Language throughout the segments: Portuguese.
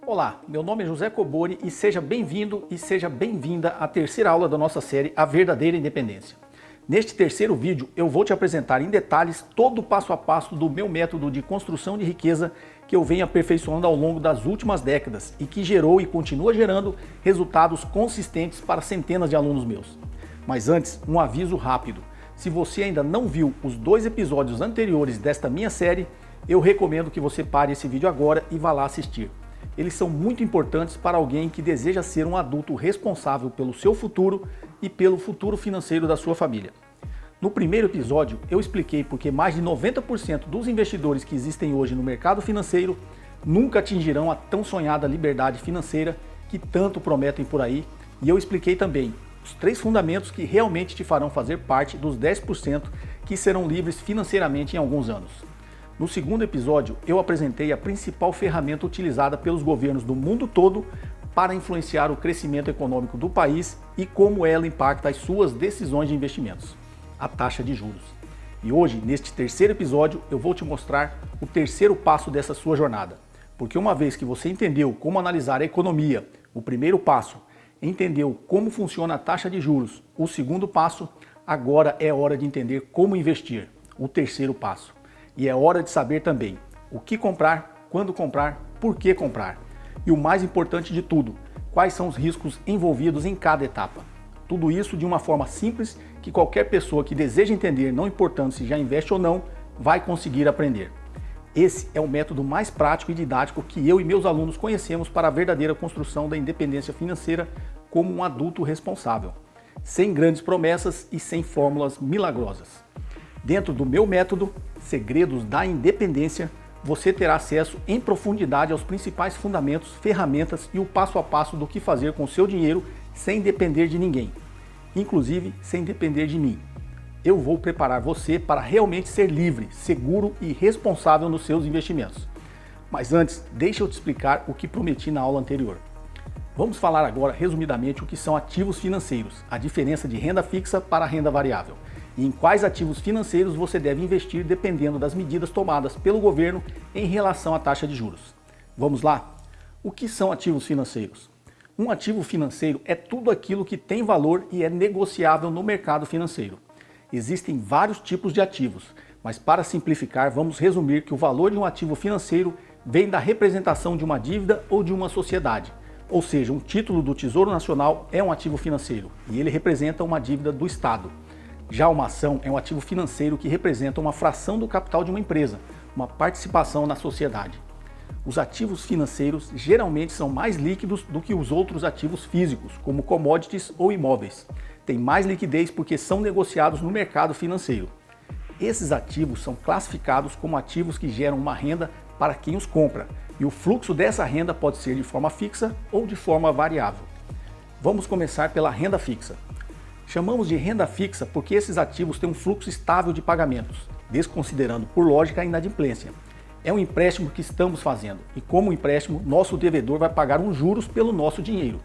Olá, meu nome é José Cobori e seja bem-vindo e seja bem-vinda à terceira aula da nossa série A Verdadeira Independência. Neste terceiro vídeo eu vou te apresentar em detalhes todo o passo a passo do meu método de construção de riqueza que eu venho aperfeiçoando ao longo das últimas décadas e que gerou e continua gerando resultados consistentes para centenas de alunos meus. Mas antes, um aviso rápido. Se você ainda não viu os 2 episódios anteriores desta minha série, eu recomendo que você pare esse vídeo agora e vá lá assistir. Eles são muito importantes para alguém que deseja ser um adulto responsável pelo seu futuro e pelo futuro financeiro da sua família. No primeiro episódio, eu expliquei porque mais de 90% dos investidores que existem hoje no mercado financeiro nunca atingirão a tão sonhada liberdade financeira que tanto prometem por aí, e eu expliquei também os 3 fundamentos que realmente te farão fazer parte dos 10% que serão livres financeiramente em alguns anos. No segundo episódio, eu apresentei a principal ferramenta utilizada pelos governos do mundo todo para influenciar o crescimento econômico do país e como ela impacta as suas decisões de investimentos, a taxa de juros. E hoje, neste terceiro episódio, eu vou te mostrar o terceiro passo dessa sua jornada. Porque uma vez que você entendeu como analisar a economia, o primeiro passo, entendeu como funciona a taxa de juros, o segundo passo, agora é hora de entender como investir, o terceiro passo. E é hora de saber também o que comprar, quando comprar, por que comprar. E o mais importante de tudo, quais são os riscos envolvidos em cada etapa. Tudo isso de uma forma simples que qualquer pessoa que deseja entender, não importando se já investe ou não, vai conseguir aprender. Esse é o método mais prático e didático que eu e meus alunos conhecemos para a verdadeira construção da independência financeira como um adulto responsável, sem grandes promessas e sem fórmulas milagrosas. Dentro do meu método, Segredos da Independência, você terá acesso em profundidade aos principais fundamentos, ferramentas e o passo a passo do que fazer com o seu dinheiro sem depender de ninguém, inclusive sem depender de mim. Eu vou preparar você para realmente ser livre, seguro e responsável nos seus investimentos. Mas antes, deixa eu te explicar o que prometi na aula anterior. Vamos falar agora resumidamente o que são ativos financeiros, a diferença de renda fixa para renda variável, e em quais ativos financeiros você deve investir dependendo das medidas tomadas pelo governo em relação à taxa de juros. Vamos lá? O que são ativos financeiros? Um ativo financeiro é tudo aquilo que tem valor e é negociável no mercado financeiro. Existem vários tipos de ativos, mas para simplificar, vamos resumir que o valor de um ativo financeiro vem da representação de uma dívida ou de uma sociedade. Ou seja, um título do Tesouro Nacional é um ativo financeiro e ele representa uma dívida do Estado. Já uma ação é um ativo financeiro que representa uma fração do capital de uma empresa, uma participação na sociedade. Os ativos financeiros geralmente são mais líquidos do que os outros ativos físicos, como commodities ou imóveis. Têm mais liquidez porque são negociados no mercado financeiro. Esses ativos são classificados como ativos que geram uma renda para quem os compra, e o fluxo dessa renda pode ser de forma fixa ou de forma variável. Vamos começar pela renda fixa. Chamamos de renda fixa porque esses ativos têm um fluxo estável de pagamentos, desconsiderando por lógica a inadimplência. É um empréstimo que estamos fazendo e, como empréstimo, nosso devedor vai pagar uns juros pelo nosso dinheiro.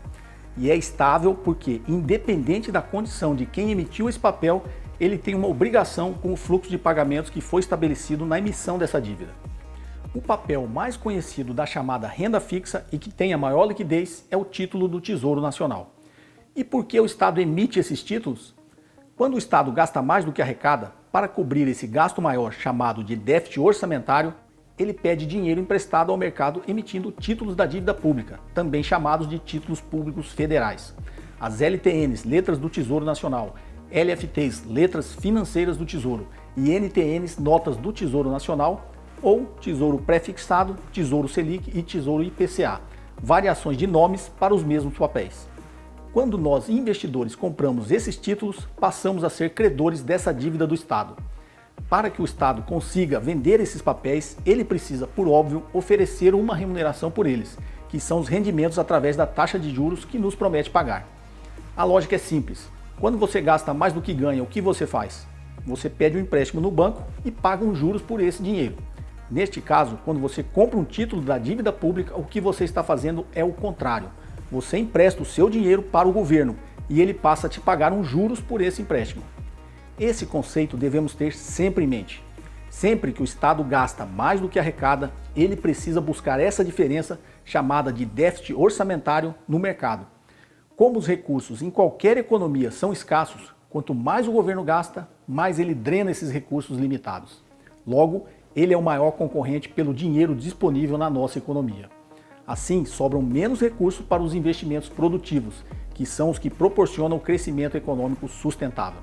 E é estável porque, independente da condição de quem emitiu esse papel, ele tem uma obrigação com o fluxo de pagamentos que foi estabelecido na emissão dessa dívida. O papel mais conhecido da chamada renda fixa e que tem a maior liquidez é o título do Tesouro Nacional. E por que o Estado emite esses títulos? Quando o Estado gasta mais do que arrecada, para cobrir esse gasto maior chamado de déficit orçamentário, ele pede dinheiro emprestado ao mercado emitindo títulos da dívida pública, também chamados de títulos públicos federais. As LTNs, letras do Tesouro Nacional, LFTs, letras financeiras do Tesouro, e NTNs, notas do Tesouro Nacional, ou Tesouro Prefixado, Tesouro Selic e Tesouro IPCA, variações de nomes para os mesmos papéis. Quando nós, investidores, compramos esses títulos, passamos a ser credores dessa dívida do Estado. Para que o Estado consiga vender esses papéis, ele precisa, por óbvio, oferecer uma remuneração por eles, que são os rendimentos através da taxa de juros que nos promete pagar. A lógica é simples. Quando você gasta mais do que ganha, o que você faz? Você pede um empréstimo no banco e paga uns juros por esse dinheiro. Neste caso, quando você compra um título da dívida pública, o que você está fazendo é o contrário. Você empresta o seu dinheiro para o governo e ele passa a te pagar uns juros por esse empréstimo. Esse conceito devemos ter sempre em mente. Sempre que o Estado gasta mais do que arrecada, ele precisa buscar essa diferença chamada de déficit orçamentário no mercado. Como os recursos em qualquer economia são escassos, quanto mais o governo gasta, mais ele drena esses recursos limitados. Logo, ele é o maior concorrente pelo dinheiro disponível na nossa economia. Assim, sobram menos recursos para os investimentos produtivos, que são os que proporcionam o crescimento econômico sustentável.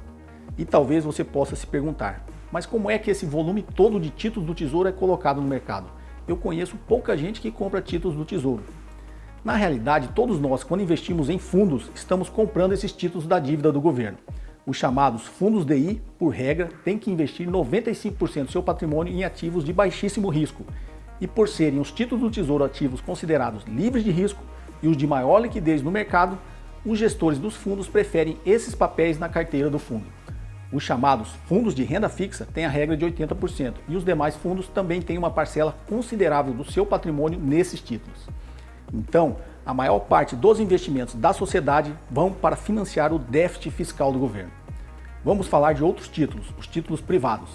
E talvez você possa se perguntar, mas como é que esse volume todo de títulos do Tesouro é colocado no mercado? Eu conheço pouca gente que compra títulos do Tesouro. Na realidade, todos nós, quando investimos em fundos, estamos comprando esses títulos da dívida do governo. Os chamados fundos DI, por regra, têm que investir 95% do seu patrimônio em ativos de baixíssimo risco. E por serem os títulos do Tesouro ativos considerados livres de risco e os de maior liquidez no mercado, os gestores dos fundos preferem esses papéis na carteira do fundo. Os chamados fundos de renda fixa têm a regra de 80% e os demais fundos também têm uma parcela considerável do seu patrimônio nesses títulos. Então, a maior parte dos investimentos da sociedade vão para financiar o déficit fiscal do governo. Vamos falar de outros títulos, os títulos privados.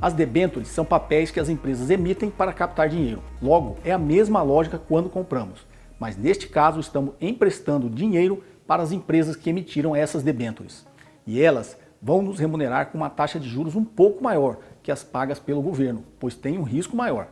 As debêntures são papéis que as empresas emitem para captar dinheiro. Logo, é a mesma lógica quando compramos, mas neste caso estamos emprestando dinheiro para as empresas que emitiram essas debêntures. E elas vão nos remunerar com uma taxa de juros um pouco maior que as pagas pelo governo, pois tem um risco maior.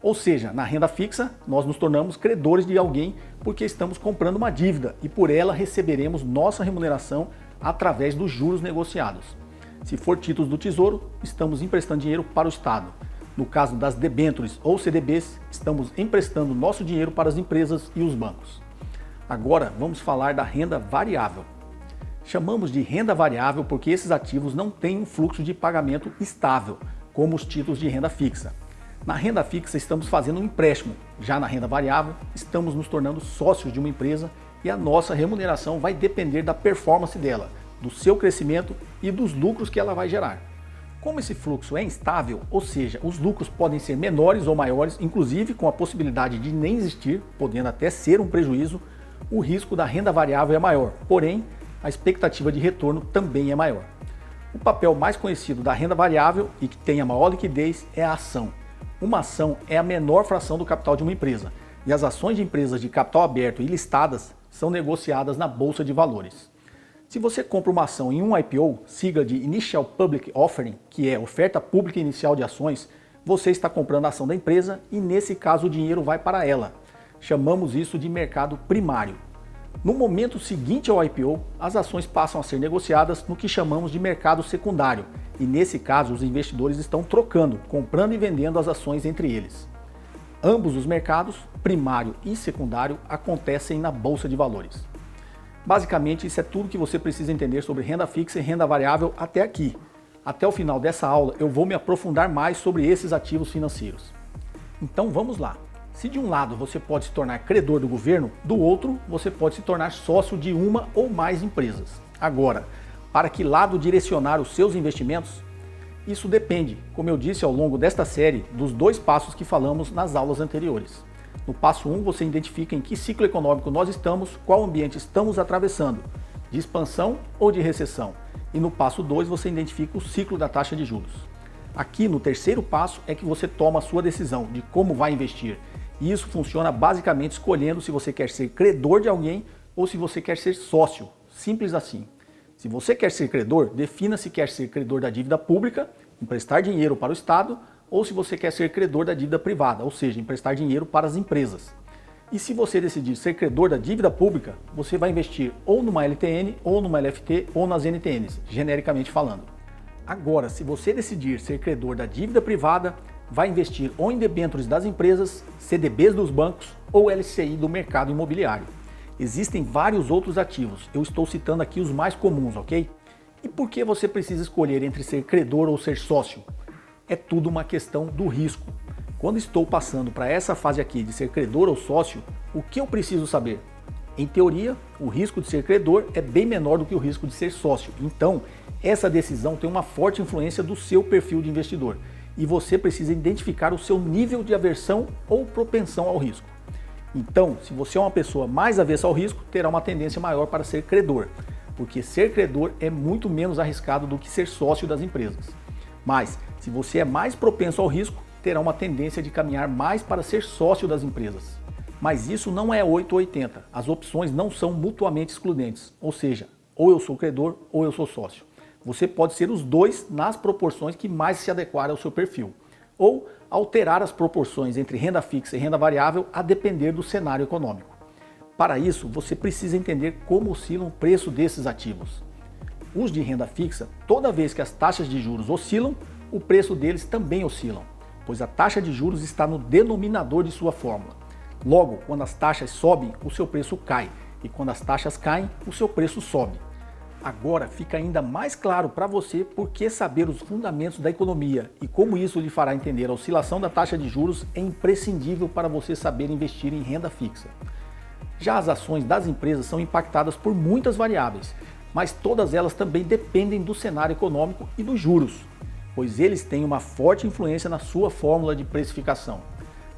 Ou seja, na renda fixa, nós nos tornamos credores de alguém porque estamos comprando uma dívida e por ela receberemos nossa remuneração através dos juros negociados. Se for títulos do Tesouro, estamos emprestando dinheiro para o Estado. No caso das debêntures ou CDBs, estamos emprestando nosso dinheiro para as empresas e os bancos. Agora vamos falar da renda variável. Chamamos de renda variável porque esses ativos não têm um fluxo de pagamento estável, como os títulos de renda fixa. Na renda fixa estamos fazendo um empréstimo, já na renda variável estamos nos tornando sócios de uma empresa e a nossa remuneração vai depender da performance dela, do seu crescimento e dos lucros que ela vai gerar. Como esse fluxo é instável, ou seja, os lucros podem ser menores ou maiores, inclusive com a possibilidade de nem existir, podendo até ser um prejuízo, o risco da renda variável é maior, porém a expectativa de retorno também é maior. O papel mais conhecido da renda variável e que tem a maior liquidez é a ação. Uma ação é a menor fração do capital de uma empresa e as ações de empresas de capital aberto e listadas são negociadas na Bolsa de Valores. Se você compra uma ação em um IPO, sigla de Initial Public Offering, que é oferta pública inicial de ações, você está comprando a ação da empresa e nesse caso o dinheiro vai para ela. Chamamos isso de mercado primário. No momento seguinte ao IPO, as ações passam a ser negociadas no que chamamos de mercado secundário, e nesse caso os investidores estão trocando, comprando e vendendo as ações entre eles. Ambos os mercados, primário e secundário, acontecem na Bolsa de Valores. Basicamente, isso é tudo que você precisa entender sobre renda fixa e renda variável até aqui. Até o final dessa aula eu vou me aprofundar mais sobre esses ativos financeiros. Então vamos lá. Se de um lado você pode se tornar credor do governo, do outro você pode se tornar sócio de uma ou mais empresas. Agora, para que lado direcionar os seus investimentos? Isso depende, como eu disse ao longo desta série, dos dois passos que falamos nas aulas anteriores. No passo 1 você identifica em que ciclo econômico nós estamos, qual ambiente estamos atravessando, de expansão ou de recessão. E no passo 2 você identifica o ciclo da taxa de juros. Aqui no terceiro passo é que você toma a sua decisão de como vai investir. E isso funciona basicamente escolhendo se você quer ser credor de alguém ou se você quer ser sócio. Simples assim. Se você quer ser credor, defina se quer ser credor da dívida pública, emprestar dinheiro para o Estado, ou se você quer ser credor da dívida privada, ou seja, emprestar dinheiro para as empresas. E se você decidir ser credor da dívida pública, você vai investir ou numa LTN, ou numa LFT, ou nas NTNs, genericamente falando. Agora, se você decidir ser credor da dívida privada, vai investir ou em debêntures das empresas, CDBs dos bancos ou LCI do mercado imobiliário. Existem vários outros ativos, eu estou citando aqui os mais comuns, ok? E por que você precisa escolher entre ser credor ou ser sócio? É tudo uma questão do risco. Quando estou passando para essa fase aqui de ser credor ou sócio, o que eu preciso saber? Em teoria, o risco de ser credor é bem menor do que o risco de ser sócio. Então, essa decisão tem uma forte influência do seu perfil de investidor. E você precisa identificar o seu nível de aversão ou propensão ao risco. Então, se você é uma pessoa mais avessa ao risco, terá uma tendência maior para ser credor, porque ser credor é muito menos arriscado do que ser sócio das empresas. Mas, se você é mais propenso ao risco, terá uma tendência de caminhar mais para ser sócio das empresas. Mas isso não é 8 ou 80. As opções não são mutuamente excludentes, ou seja, ou eu sou credor ou eu sou sócio. Você pode ser os dois nas proporções que mais se adequarem ao seu perfil, ou alterar as proporções entre renda fixa e renda variável a depender do cenário econômico. Para isso, você precisa entender como oscila o preço desses ativos. Os de renda fixa, toda vez que as taxas de juros oscilam, o preço deles também oscilam, pois a taxa de juros está no denominador de sua fórmula. Logo, quando as taxas sobem, o seu preço cai, e quando as taxas caem, o seu preço sobe. Agora fica ainda mais claro para você por que saber os fundamentos da economia e como isso lhe fará entender a oscilação da taxa de juros é imprescindível para você saber investir em renda fixa. Já as ações das empresas são impactadas por muitas variáveis, mas todas elas também dependem do cenário econômico e dos juros, pois eles têm uma forte influência na sua fórmula de precificação.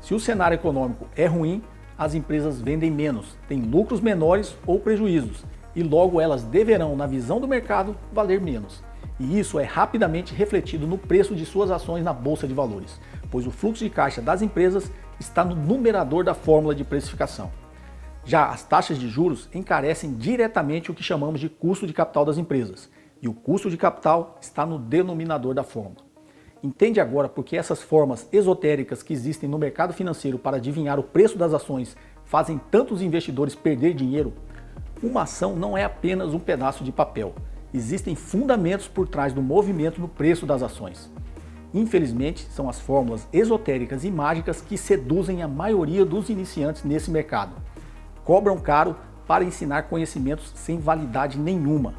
Se o cenário econômico é ruim, as empresas vendem menos, têm lucros menores ou prejuízos, e logo elas deverão, na visão do mercado, valer menos. E isso é rapidamente refletido no preço de suas ações na Bolsa de Valores, pois o fluxo de caixa das empresas está no numerador da fórmula de precificação. Já as taxas de juros encarecem diretamente o que chamamos de custo de capital das empresas, e o custo de capital está no denominador da fórmula. Entende agora por que essas formas esotéricas que existem no mercado financeiro para adivinhar o preço das ações fazem tantos investidores perder dinheiro? Uma ação não é apenas um pedaço de papel. Existem fundamentos por trás do movimento no preço das ações. Infelizmente, são as fórmulas esotéricas e mágicas que seduzem a maioria dos iniciantes nesse mercado. Cobram caro para ensinar conhecimentos sem validade nenhuma.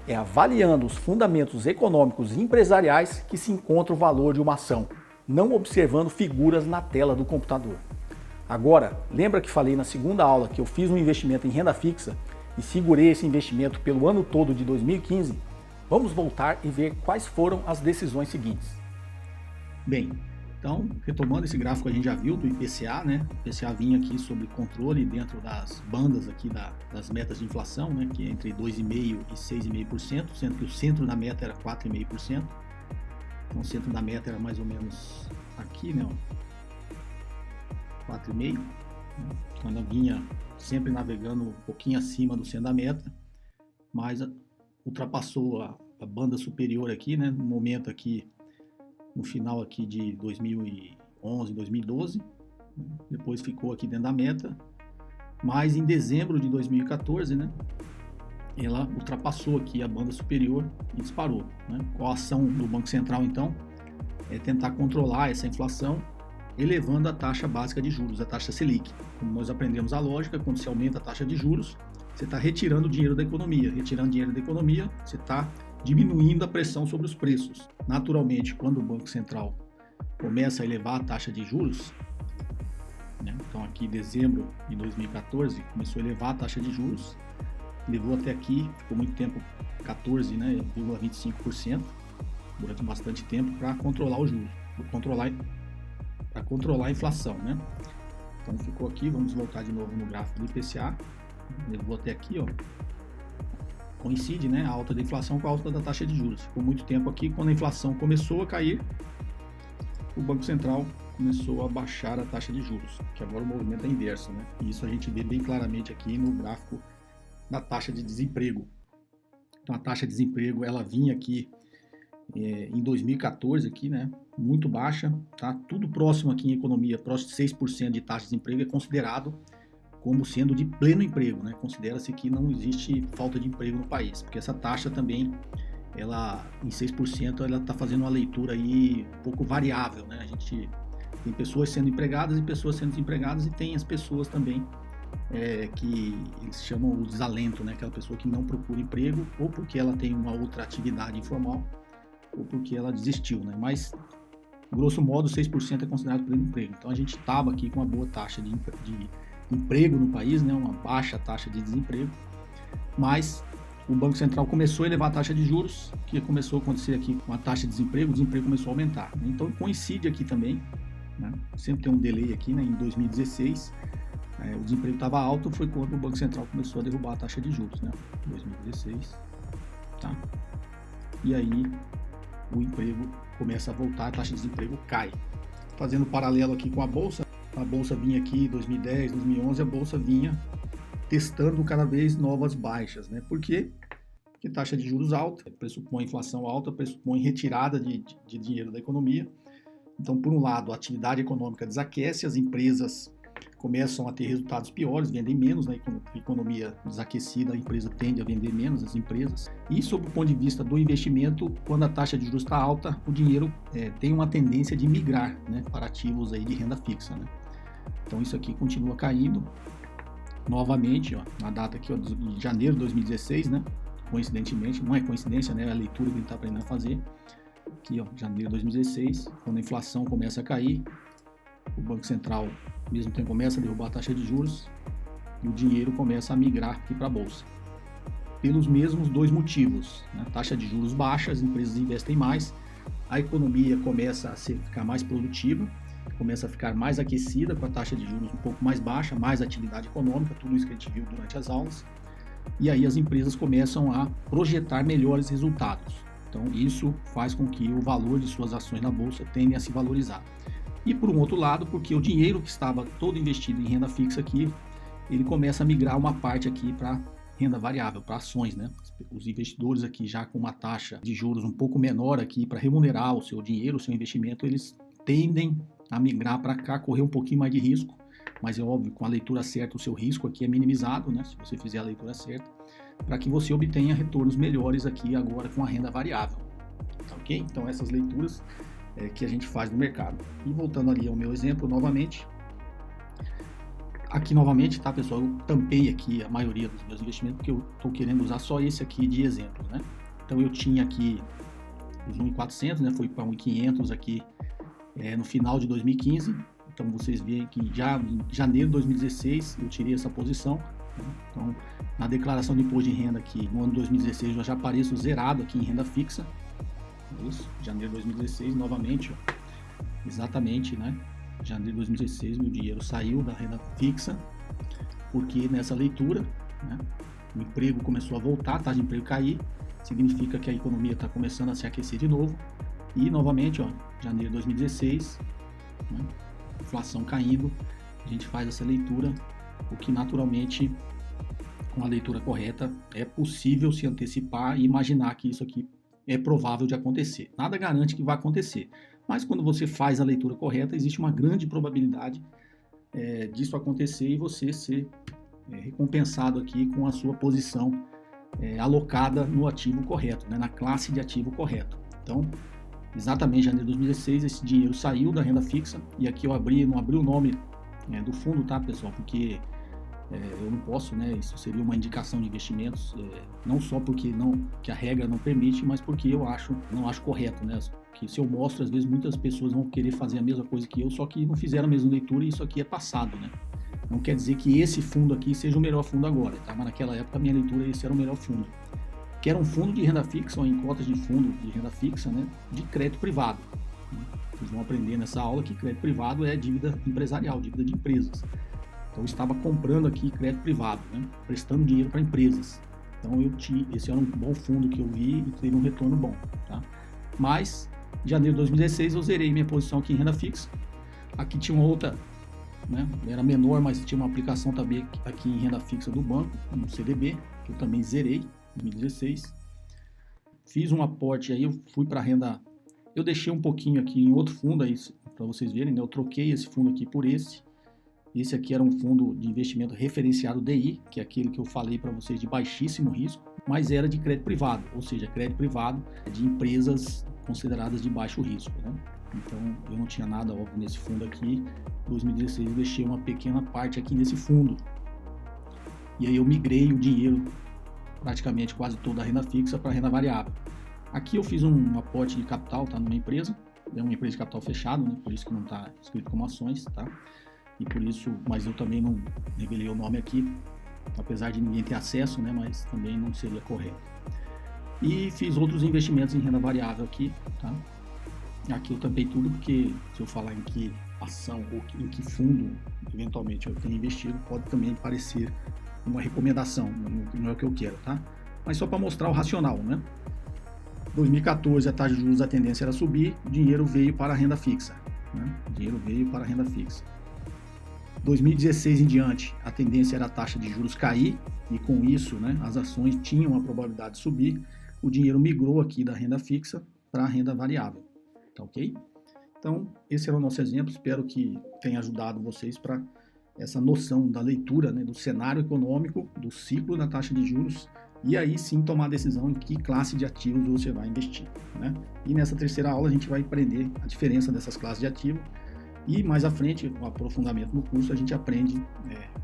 É avaliando os fundamentos econômicos e empresariais que se encontra o valor de uma ação, não observando figuras na tela do computador. Agora, lembra que falei na segunda aula que eu fiz um investimento em renda fixa e segurei esse investimento pelo ano todo de 2015? Vamos voltar e ver quais foram as decisões seguintes. Bem, então, retomando esse gráfico, a gente já viu do IPCA, né? O IPCA vinha aqui sobre controle dentro das bandas aqui das metas de inflação, né? Que é entre 2,5% e 6,5%, sendo que o centro da meta era 4,5%. Então, o centro da meta era mais ou menos aqui, né? 4,5%. Então, ela vinha sempre navegando um pouquinho acima do centro da meta, mas ultrapassou a banda superior aqui, né? No momento aqui, no final aqui de 2011, 2012, depois ficou aqui dentro da meta, mas em dezembro de 2014, né, ela ultrapassou aqui a banda superior e disparou, né? Qual a ação do Banco Central, então? É tentar controlar essa inflação, elevando a taxa básica de juros, a taxa Selic. Como nós aprendemos a lógica, quando se aumenta a taxa de juros, você está retirando dinheiro da economia. Retirando dinheiro da economia, você está diminuindo a pressão sobre os preços. Naturalmente, quando o Banco Central começa a elevar a taxa de juros, né, então aqui em dezembro de 2014 começou a elevar a taxa de juros, levou até aqui, ficou muito tempo 14, né, 0,25%, durante bastante tempo para controlar os juros, para controlar a inflação, né? Então ficou aqui, vamos voltar de novo no gráfico do IPCA, levou até aqui, ó. Coincide, né, a alta da inflação com a alta da taxa de juros. Ficou muito tempo aqui, quando a inflação começou a cair, o Banco Central começou a baixar a taxa de juros, que agora o movimento é inverso, né? E isso a gente vê bem claramente aqui no gráfico da taxa de desemprego. Então a taxa de desemprego, ela vinha aqui em 2014 aqui, né, muito baixa, tá? Tudo próximo aqui em economia, próximo de 6% de taxa de desemprego é considerado como sendo de pleno emprego, né? Considera-se que não existe falta de emprego no país, porque essa taxa também, ela em 6%, ela está fazendo uma leitura aí um pouco variável, né? A gente tem pessoas sendo empregadas e pessoas sendo desempregadas, e tem as pessoas também que eles chamam o desalento, né? Aquela pessoa que não procura emprego, ou porque ela tem uma outra atividade informal, ou porque ela desistiu, né? Mas, grosso modo, 6% é considerado pleno emprego. Então a gente estava aqui com uma boa taxa de emprego no país, né, uma baixa taxa de desemprego, mas o Banco Central começou a elevar a taxa de juros, que começou a acontecer aqui com a taxa de desemprego, o desemprego começou a aumentar. Então coincide aqui também, né, sempre tem um delay aqui, né, em 2016, o desemprego estava alto, foi quando o Banco Central começou a derrubar a taxa de juros, né, 2016, tá? E aí o emprego começa a voltar, a taxa de desemprego cai. Fazendo paralelo aqui com a Bolsa, a bolsa vinha aqui, 2010, 2011, a bolsa vinha testando cada vez novas baixas, né? Por quê? Porque taxa de juros alta, pressupõe inflação alta, pressupõe retirada de dinheiro da economia. Então, por um lado, a atividade econômica desaquece, as empresas começam a ter resultados piores, vendem menos, na economia desaquecida, a empresa tende a vender menos, as empresas. E, sob o ponto de vista do investimento, quando a taxa de juros está alta, o dinheiro tem uma tendência de migrar, né, para ativos aí de renda fixa, né? Então, isso aqui continua caindo. Novamente, ó, na data aqui, ó, de janeiro de 2016, né? Coincidentemente, não é coincidência, né? É a leitura que a gente está aprendendo a fazer. Aqui, ó, janeiro de 2016, quando a inflação começa a cair, o Banco Central, ao mesmo tempo, começa a derrubar a taxa de juros e o dinheiro começa a migrar aqui para a Bolsa. Pelos mesmos dois motivos, né? Taxa de juros baixa, as empresas investem mais, a economia começa a ficar mais produtiva, começa a ficar mais aquecida com a taxa de juros um pouco mais baixa, mais atividade econômica, tudo isso que a gente viu durante as aulas, e aí as empresas começam a projetar melhores resultados. Então isso faz com que o valor de suas ações na bolsa tendem a se valorizar. E por um outro lado, porque o dinheiro que estava todo investido em renda fixa aqui, ele começa a migrar uma parte aqui para renda variável, para ações, né? Os investidores aqui já com uma taxa de juros um pouco menor aqui para remunerar o seu dinheiro, o seu investimento, eles tendem a migrar para cá, correr um pouquinho mais de risco, mas é óbvio, com a leitura certa, o seu risco aqui é minimizado, né? Se você fizer a leitura certa, para que você obtenha retornos melhores aqui agora com a renda variável, tá ok? Então essas leituras que a gente faz no mercado. E voltando ali ao meu exemplo novamente, aqui novamente, tá pessoal, eu tampei aqui a maioria dos meus investimentos, porque eu estou querendo usar só esse aqui de exemplo, né? Então eu tinha aqui os 1.400, né? Foi para 1.500 aqui no final de 2015, então vocês veem que já em janeiro de 2016 eu tirei essa posição, né? Então na declaração de imposto de renda aqui no ano de 2016 eu já apareço zerado aqui em renda fixa, isso, janeiro de 2016 novamente, ó, exatamente, né? Janeiro de 2016 meu dinheiro saiu da renda fixa, porque nessa leitura, né, o emprego começou a voltar, a taxa de emprego cair, significa que a economia está começando a se aquecer de novo, e novamente, ó, janeiro de 2016, né, inflação caindo, a gente faz essa leitura, o que naturalmente, com a leitura correta, é possível se antecipar e imaginar que isso aqui é provável de acontecer. Nada garante que vai acontecer, mas quando você faz a leitura correta, existe uma grande probabilidade disso acontecer e você ser recompensado aqui com a sua posição alocada no ativo correto, né, na classe de ativo correto. Então, exatamente em janeiro de 2016, esse dinheiro saiu da renda fixa, e aqui eu não abri o nome do fundo, tá, pessoal? Porque eu não posso, né? Isso seria uma indicação de investimentos, não só porque que a regra não permite, mas porque eu não acho correto, né? Que se eu mostro, às vezes muitas pessoas vão querer fazer a mesma coisa que eu, só que não fizeram a mesma leitura e isso aqui é passado, né? Não quer dizer que esse fundo aqui seja o melhor fundo agora, tá? Mas naquela época a minha leitura esse era o melhor fundo, que era um fundo de renda fixa, ou em cotas de fundo de renda fixa, né? De crédito privado. Vocês vão aprender nessa aula que crédito privado é dívida empresarial, dívida de empresas. Então eu estava comprando aqui crédito privado, né? Prestando dinheiro para empresas. Então esse era um bom fundo que eu vi e teve um retorno bom, tá? Mas em janeiro de 2016 eu zerei minha posição aqui em renda fixa. Aqui tinha uma outra, né? Era menor, mas tinha uma aplicação também aqui em renda fixa do banco, no CDB, que eu também zerei em 2016. Fiz um aporte aí, eu fui para renda. Eu deixei um pouquinho aqui em outro fundo aí para vocês verem, né? Eu troquei esse fundo aqui por esse. Esse aqui era um fundo de investimento referenciado DI, que é aquele que eu falei para vocês de baixíssimo risco, mas era de crédito privado, ou seja, crédito privado de empresas consideradas de baixo risco, né? Então eu não tinha nada, óbvio, nesse fundo aqui. Em 2016 eu deixei uma pequena parte aqui nesse fundo. E aí eu migrei o dinheiro, praticamente quase toda a renda fixa, para renda variável. Aqui eu fiz um aporte de capital, tá, numa empresa, é uma empresa de capital fechado, né? Por isso que não está escrito como ações, tá? E por isso, mas eu também não revelei o nome aqui, apesar de ninguém ter acesso, né? Mas também não seria correto. E fiz outros investimentos em renda variável aqui, tá? Aqui eu tampei tudo, porque se eu falar em que ação ou em que fundo eventualmente eu tenho investido, pode também parecer uma recomendação, não é o que eu quero, tá? Mas só para mostrar o racional, né? 2014 a taxa de juros, a tendência era subir, o dinheiro veio para a renda fixa, né? O dinheiro veio para a renda fixa. 2016 em diante, a tendência era a taxa de juros cair e com isso, as ações tinham a probabilidade de subir. O dinheiro migrou aqui da renda fixa para a renda variável, tá ok? Então, esse é o nosso exemplo, espero que tenha ajudado vocês para essa noção da leitura, do cenário econômico, do ciclo da taxa de juros, e aí sim tomar a decisão em que classe de ativos você vai investir. E nessa terceira aula a gente vai aprender a diferença dessas classes de ativos, e mais à frente, com aprofundamento no curso, a gente aprende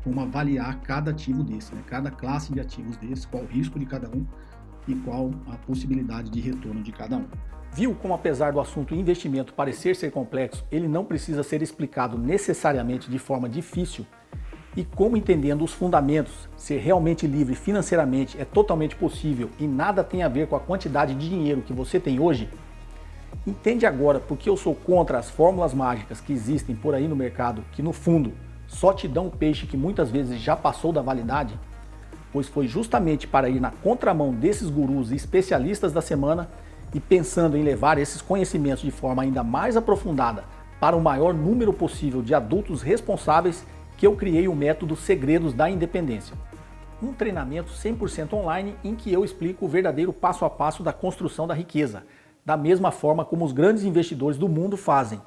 como avaliar cada ativo desse, cada classe de ativos desse, qual o risco de cada um e qual a possibilidade de retorno de cada um. Viu como, apesar do assunto investimento parecer ser complexo, ele não precisa ser explicado necessariamente de forma difícil? E como, entendendo os fundamentos, ser realmente livre financeiramente é totalmente possível e nada tem a ver com a quantidade de dinheiro que você tem hoje? Entende agora por que eu sou contra as fórmulas mágicas que existem por aí no mercado, que no fundo só te dão um peixe que muitas vezes já passou da validade? Pois foi justamente para ir na contramão desses gurus e especialistas da semana e pensando em levar esses conhecimentos de forma ainda mais aprofundada para o maior número possível de adultos responsáveis que eu criei o método Segredos da Independência. Um treinamento 100% online em que eu explico o verdadeiro passo a passo da construção da riqueza, da mesma forma como os grandes investidores do mundo fazem.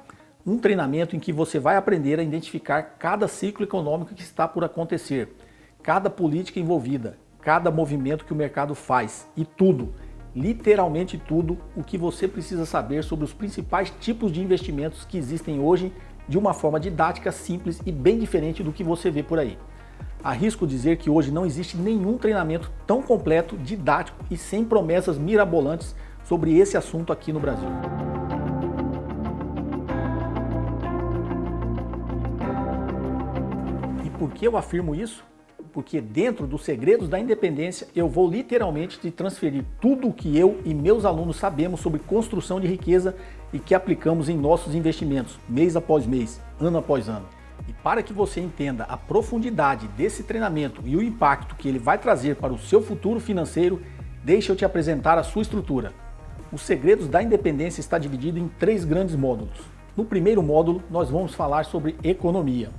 Um treinamento em que você vai aprender a identificar cada ciclo econômico que está por acontecer, cada política envolvida, cada movimento que o mercado faz e tudo, literalmente tudo, o que você precisa saber sobre os principais tipos de investimentos que existem hoje de uma forma didática, simples e bem diferente do que você vê por aí. Arrisco dizer que hoje não existe nenhum treinamento tão completo, didático e sem promessas mirabolantes sobre esse assunto aqui no Brasil. E por que eu afirmo isso? Porque dentro dos Segredos da Independência eu vou literalmente te transferir tudo o que eu e meus alunos sabemos sobre construção de riqueza e que aplicamos em nossos investimentos, mês após mês, ano após ano. E para que você entenda a profundidade desse treinamento e o impacto que ele vai trazer para o seu futuro financeiro, deixa eu te apresentar a sua estrutura. Os Segredos da Independência está dividido em 3 grandes módulos. No primeiro módulo, nós vamos falar sobre economia.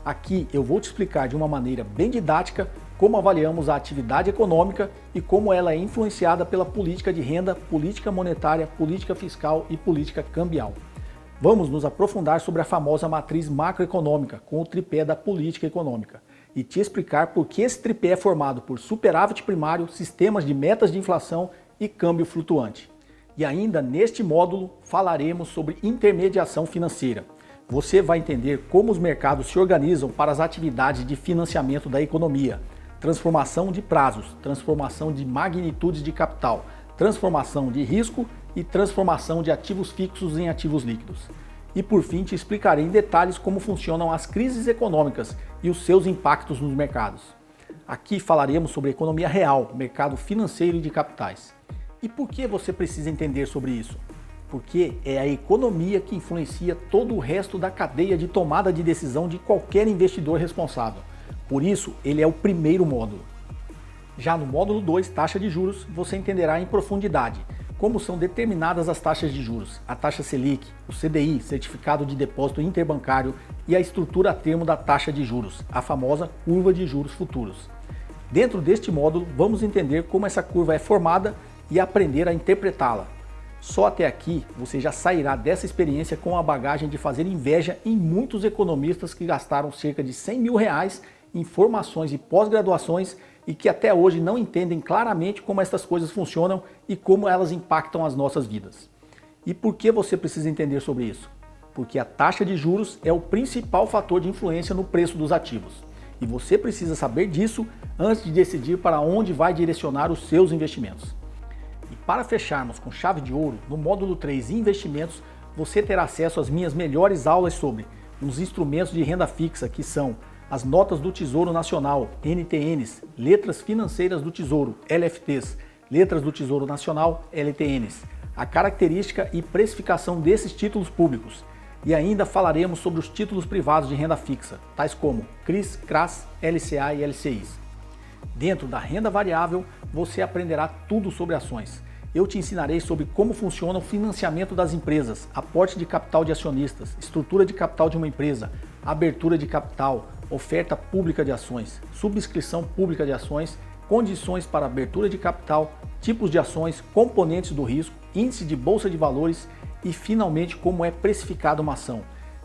Aqui eu vou te explicar de uma maneira bem didática como avaliamos a atividade econômica e como ela é influenciada pela política de renda, política monetária, política fiscal e política cambial. Vamos nos aprofundar sobre a famosa matriz macroeconômica com o tripé da política econômica e te explicar por que esse tripé é formado por superávit primário, sistemas de metas de inflação e câmbio flutuante. E ainda neste módulo falaremos sobre intermediação financeira. Você vai entender como os mercados se organizam para as atividades de financiamento da economia, transformação de prazos, transformação de magnitudes de capital, transformação de risco e transformação de ativos fixos em ativos líquidos. E por fim te explicarei em detalhes como funcionam as crises econômicas e os seus impactos nos mercados. Aqui falaremos sobre economia real, mercado financeiro e de capitais. E por que você precisa entender sobre isso? Porque é a economia que influencia todo o resto da cadeia de tomada de decisão de qualquer investidor responsável. Por isso, ele é o primeiro módulo. Já no módulo 2, taxa de juros, você entenderá em profundidade como são determinadas as taxas de juros, a taxa Selic, o CDI, Certificado de Depósito Interbancário, e a estrutura a termo da taxa de juros, a famosa curva de juros futuros. Dentro deste módulo, vamos entender como essa curva é formada e aprender a interpretá-la. Só até aqui você já sairá dessa experiência com a bagagem de fazer inveja em muitos economistas que gastaram cerca de R$100 mil em formações e pós-graduações e que até hoje não entendem claramente como essas coisas funcionam e como elas impactam as nossas vidas. E por que você precisa entender sobre isso? Porque a taxa de juros é o principal fator de influência no preço dos ativos. E você precisa saber disso antes de decidir para onde vai direcionar os seus investimentos. E para fecharmos com chave de ouro, no módulo 3 Investimentos, você terá acesso às minhas melhores aulas sobre os instrumentos de renda fixa, que são as notas do Tesouro Nacional, NTNs, letras financeiras do Tesouro, LFTs, letras do Tesouro Nacional, LTNs, a característica e precificação desses títulos públicos. E ainda falaremos sobre os títulos privados de renda fixa, tais como CRIs, CRAs, LCA e LCIs. Dentro da renda variável, você aprenderá tudo sobre ações. Eu te ensinarei sobre como funciona o financiamento das empresas, aporte de capital de acionistas, estrutura de capital de uma empresa, abertura de capital, oferta pública de ações, subscrição pública de ações, condições para abertura de capital, tipos de ações, componentes do risco, índice de bolsa de valores e finalmente como é precificada uma ação.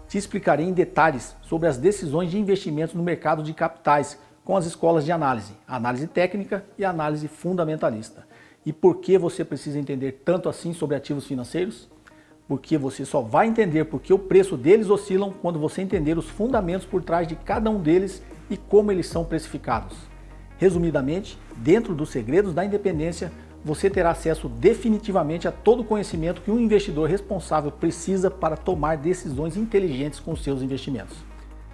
Te explicarei em detalhes sobre as decisões de investimento no mercado de capitais com as escolas de análise, análise técnica e análise fundamentalista. E por que você precisa entender tanto assim sobre ativos financeiros? Porque você só vai entender porque o preço deles oscilam quando você entender os fundamentos por trás de cada um deles e como eles são precificados. Resumidamente, dentro dos segredos da independência, você terá acesso definitivamente a todo o conhecimento que um investidor responsável precisa para tomar decisões inteligentes com seus investimentos.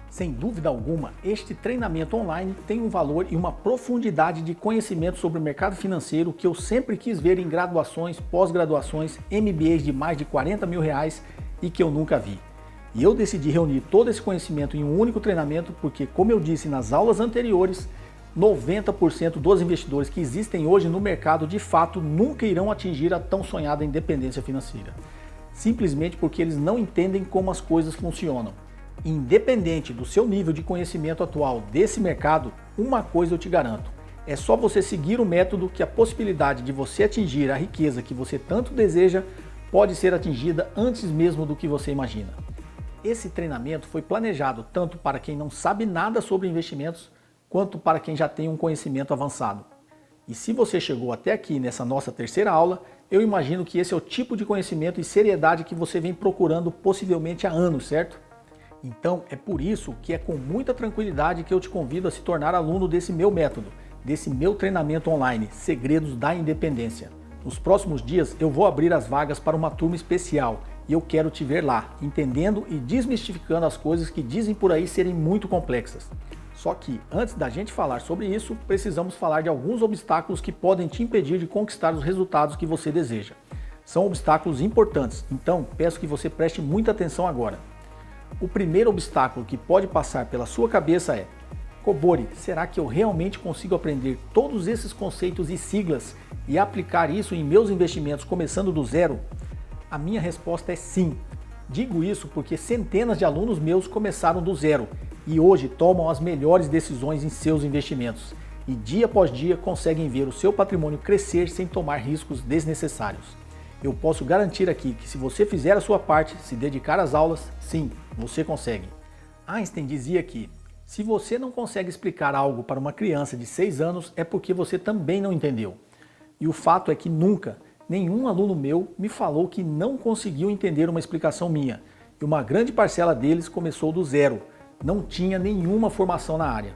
Sem dúvida alguma, este treinamento online tem um valor e uma profundidade de conhecimento sobre o mercado financeiro que eu sempre quis ver em graduações, pós-graduações, MBAs de mais de R$40 mil e que eu nunca vi. E eu decidi reunir todo esse conhecimento em um único treinamento porque, como eu disse nas aulas anteriores, 90% dos investidores que existem hoje no mercado de fato nunca irão atingir a tão sonhada independência financeira. Simplesmente porque eles não entendem como as coisas funcionam. Independente do seu nível de conhecimento atual desse mercado, uma coisa eu te garanto, é só você seguir o método que a possibilidade de você atingir a riqueza que você tanto deseja pode ser atingida antes mesmo do que você imagina. Esse treinamento foi planejado tanto para quem não sabe nada sobre investimentos, quanto para quem já tem um conhecimento avançado. E se você chegou até aqui nessa nossa terceira aula, eu imagino que esse é o tipo de conhecimento e seriedade que você vem procurando possivelmente há anos, certo? Então é por isso que é com muita tranquilidade que eu te convido a se tornar aluno desse meu método, desse meu treinamento online, Segredos da Independência. Nos próximos dias eu vou abrir as vagas para uma turma especial e eu quero te ver lá, entendendo e desmistificando as coisas que dizem por aí serem muito complexas. Só que, antes da gente falar sobre isso, precisamos falar de alguns obstáculos que podem te impedir de conquistar os resultados que você deseja. São obstáculos importantes, então peço que você preste muita atenção agora. O primeiro obstáculo que pode passar pela sua cabeça é: Kobori, será que eu realmente consigo aprender todos esses conceitos e siglas e aplicar isso em meus investimentos começando do zero? A minha resposta é sim. Digo isso porque centenas de alunos meus começaram do zero e hoje tomam as melhores decisões em seus investimentos e dia após dia conseguem ver o seu patrimônio crescer sem tomar riscos desnecessários. Eu posso garantir aqui que se você fizer a sua parte, se dedicar às aulas, sim, você consegue. Einstein dizia que se você não consegue explicar algo para uma criança de 6 anos é porque você também não entendeu. E o fato é que nunca, nenhum aluno meu me falou que não conseguiu entender uma explicação minha. E uma grande parcela deles começou do zero. Não tinha nenhuma formação na área.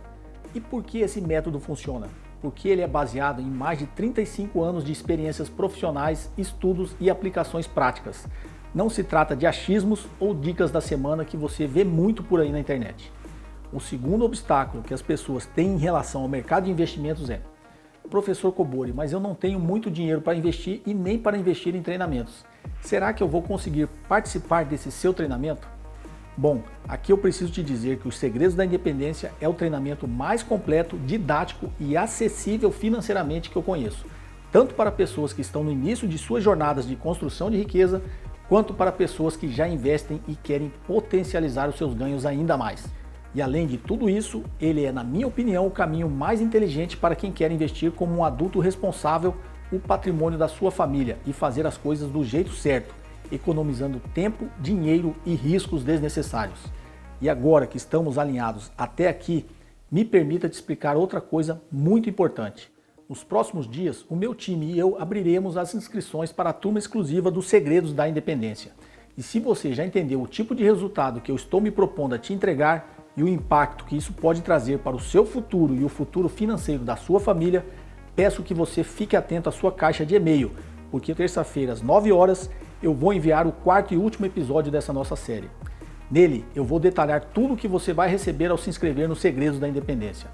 E por que esse método funciona? Porque ele é baseado em mais de 35 anos de experiências profissionais, estudos e aplicações práticas. Não se trata de achismos ou dicas da semana que você vê muito por aí na internet. O segundo obstáculo que as pessoas têm em relação ao mercado de investimentos é: Professor Kobori, mas eu não tenho muito dinheiro para investir e nem para investir em treinamentos. Será que eu vou conseguir participar desse seu treinamento? Bom, aqui eu preciso te dizer que os Segredos da Independência é o treinamento mais completo, didático e acessível financeiramente que eu conheço, tanto para pessoas que estão no início de suas jornadas de construção de riqueza, quanto para pessoas que já investem e querem potencializar os seus ganhos ainda mais. E além de tudo isso, ele é, na minha opinião, o caminho mais inteligente para quem quer investir como um adulto responsável o patrimônio da sua família e fazer as coisas do jeito certo, economizando tempo, dinheiro e riscos desnecessários. E agora que estamos alinhados até aqui, me permita te explicar outra coisa muito importante. Nos próximos dias, o meu time e eu abriremos as inscrições para a turma exclusiva dos Segredos da Independência. E se você já entendeu o tipo de resultado que eu estou me propondo a te entregar e o impacto que isso pode trazer para o seu futuro e o futuro financeiro da sua família, peço que você fique atento à sua caixa de e-mail, porque terça-feira às 9 horas eu vou enviar o quarto e último episódio dessa nossa série. Nele, eu vou detalhar tudo o que você vai receber ao se inscrever nos Segredos da Independência.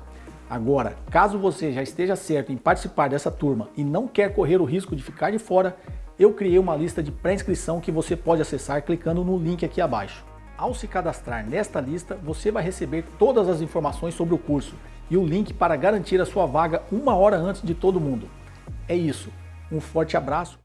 Agora, caso você já esteja certo em participar dessa turma e não quer correr o risco de ficar de fora, eu criei uma lista de pré-inscrição que você pode acessar clicando no link aqui abaixo. Ao se cadastrar nesta lista, você vai receber todas as informações sobre o curso e o link para garantir a sua vaga 1 hora antes de todo mundo. É isso, um forte abraço.